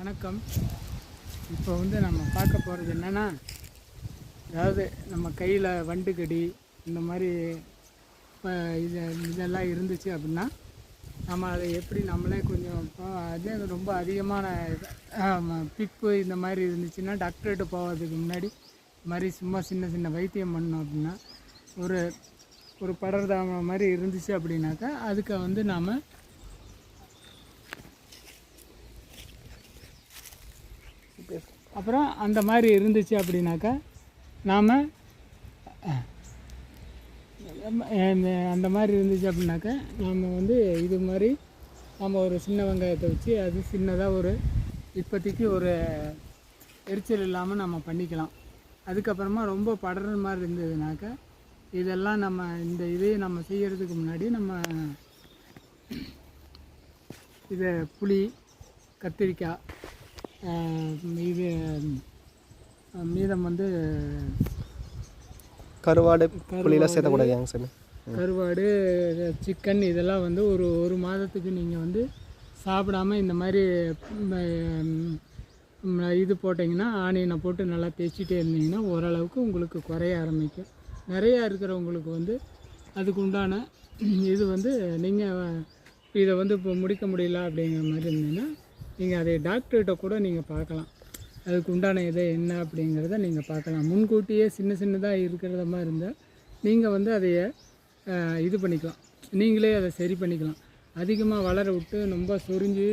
வணக்கம். இப்போ நம்ம பார்க்க போகிறது என்னென்னா, அதாவது நம்ம கையில் வண்டுக்கடி இந்த மாதிரி இப்போ இதெல்லாம் இருந்துச்சு அப்படின்னா, நம்ம அதை எப்படி நம்மளே கொஞ்சம் அதே ரொம்ப அதிகமான பிப்பு இந்த மாதிரி இருந்துச்சுன்னா டாக்டர்கிட்ட போகிறதுக்கு முன்னாடி இந்த மாதிரி சும்மா சின்ன சின்ன வைத்தியம் பண்ணோம் அப்படின்னா, ஒரு ஒரு படர்தாம மாதிரி இருந்துச்சு அப்படின்னாக்கா அதுக்கு நாம் அப்புறம் அந்த மாதிரி இருந்துச்சு அப்படின்னாக்கா நாம் அந்த மாதிரி இருந்துச்சு அப்படின்னாக்கா நாம் இது மாதிரி நம்ம ஒரு சின்ன வெங்காயத்தை வச்சு அது சின்னதாக ஒரு இப்போதைக்கு ஒரு எரிச்சல் இல்லாமல் நம்ம பண்ணிக்கலாம். அதுக்கப்புறமா ரொம்ப படர்ற மாதிரி இருந்ததுனாக்கா இதெல்லாம் நம்ம இதையே நம்ம செய்கிறதுக்கு முன்னாடி நம்ம இதை புளி, கத்திரிக்காய், இது மீதம் கருவாடு, புளியெல்லாம் சேர்த்தக்கூடாது சார். கருவாடு, சிக்கன் இதெல்லாம் ஒரு மாதத்துக்கு நீங்கள் சாப்பிடாமல் இந்த மாதிரி இது போட்டிங்கன்னா, ஆனியனை போட்டு நல்லா தேய்ச்சிட்டே இருந்தீங்கன்னா ஓரளவுக்கு உங்களுக்கு குறைய ஆரம்பிக்கும். நிறையா இருக்கிறவங்களுக்கு அதுக்கு உண்டான இது நீங்கள் இதை இப்போ முடிக்க முடியல அப்படிங்கிற மாதிரி இருந்தீங்கன்னா நீங்கள் அதை டாக்டர்கிட்ட கூட நீங்கள் பார்க்கலாம். அதுக்கு உண்டான இதை என்ன அப்படிங்கிறத நீங்கள் பார்க்கலாம். முன்கூட்டியே சின்ன சின்னதாக இருக்கிறத மாதிரி இருந்தால் நீங்கள் அதைய இது பண்ணிக்கலாம், நீங்களே அதை சரி பண்ணிக்கலாம். அதிகமாக வளர விட்டு ரொம்ப சொரிஞ்சு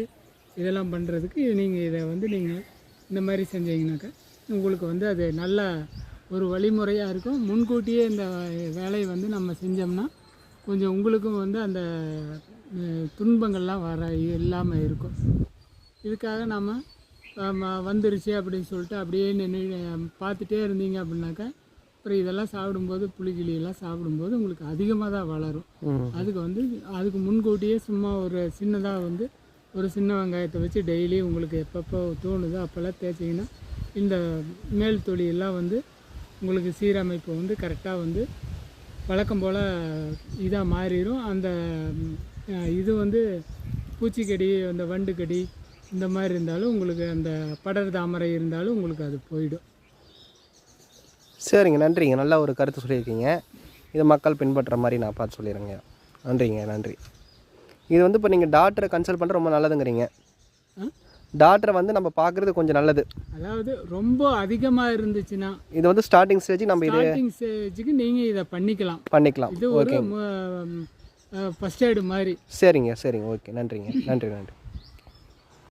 இதெல்லாம் பண்ணுறதுக்கு நீங்கள் இதை நீங்கள் இந்த மாதிரி செஞ்சீங்கன்னாக்கா உங்களுக்கு அது நல்ல ஒரு வழிமுறையாக இருக்கும். முன்கூட்டியே இந்த வேலையை நம்ம செஞ்சோம்னா கொஞ்சம் உங்களுக்கும் அந்த துன்பங்கள்லாம் இல்லாமல் இருக்கும். இதுக்காக நம்ம வந்துருச்சு அப்படின்னு சொல்லிட்டு அப்படியே நின்று பார்த்துட்டே இருந்தீங்க அப்படின்னாக்கா அப்புறம் இதெல்லாம் சாப்பிடும்போது புளிக்கிளியெல்லாம் சாப்பிடும்போது உங்களுக்கு அதிகமாக தான் வளரும். அதுக்கு முன்கூட்டியே சும்மா ஒரு சின்னதாக ஒரு சின்ன வெங்காயத்தை வச்சு டெய்லி உங்களுக்கு எப்பப்போ தோணுதோ அப்போல்லாம் தேய்ச்சிங்கன்னா இந்த மேல் தொலியெல்லாம் உங்களுக்கு சீரமைப்பு கரெக்டாக வழக்கம் போல் இதாக மாறிடும். அந்த இது பூச்சிக்கடி, அந்த வண்டுக்கடி இந்த மாதிரி இருந்தாலும் உங்களுக்கு அந்த படர் தாமரை இருந்தாலும் உங்களுக்கு அது போயிடும். சரிங்க, நன்றிங்க. நல்லா ஒரு கருத்து சொல்லியிருக்கீங்க. இதை மக்கள் பின்பற்றுற மாதிரி நான் பார்த்து சொல்லிடுறேங்க. நன்றிங்க, நன்றி. இது இப்போ நீங்கள் டாக்டரை கன்சல்ட் பண்ணுற ரொம்ப நல்லதுங்கிறீங்க. டாக்டரை நம்ம பார்க்குறது கொஞ்சம் நல்லது. அதாவது ரொம்ப அதிகமாக இருந்துச்சுன்னா இது ஸ்டார்டிங் ஸ்டேஜ், நம்ம ஸ்டார்டிங் ஸ்டேஜுக்கு நீங்கள் இதை பண்ணிக்கலாம். இது ஒரு ஃபர்ஸ்ட் எய்டு மாதிரி. சரிங்க, ஓகே, நன்றிங்க. நன்றி.